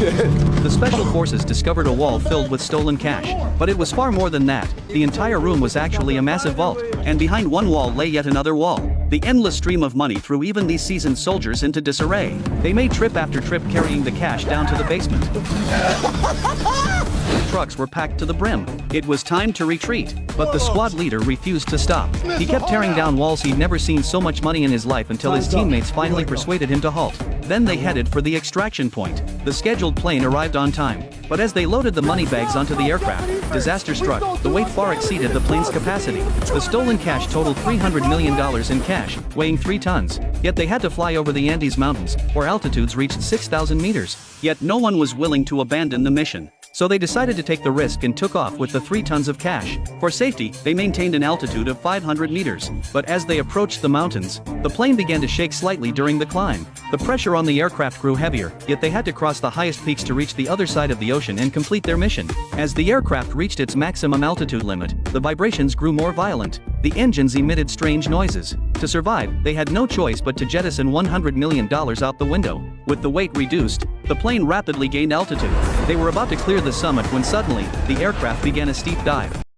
The special forces discovered a wall filled with stolen cash. But it was far more than that. The entire room was actually a massive vault, and behind one wall lay yet another wall. The endless stream of money threw even these seasoned soldiers into disarray. They made trip after trip carrying the cash down to the basement. Trucks were packed to the brim. It was time to retreat, but the squad leader refused to stop. He kept tearing down walls. He'd never seen so much money in his life until his teammates finally persuaded him to halt. Then they headed for the extraction point. The scheduled plane arrived on time, but as they loaded the money bags onto the aircraft, disaster struck. The weight far exceeded the plane's capacity. The stolen cash totaled $300 million in cash, weighing 3 tons. Yet they had to fly over the Andes Mountains, where altitudes reached 6,000 meters. Yet no one was willing to abandon the mission. So they decided to take the risk and took off with the 3 tons of cash. For safety, they maintained an altitude of 500 meters. But as they approached the mountains, the plane began to shake slightly during the climb. The pressure on the aircraft grew heavier, yet they had to cross the highest peaks to reach the other side of the ocean and complete their mission. As the aircraft reached its maximum altitude limit, the vibrations grew more violent. The engines emitted strange noises. To survive, they had no choice but to jettison $100 million out the window. With the weight reduced, the plane rapidly gained altitude. They were about to clear the summit when suddenly, the aircraft began a steep dive.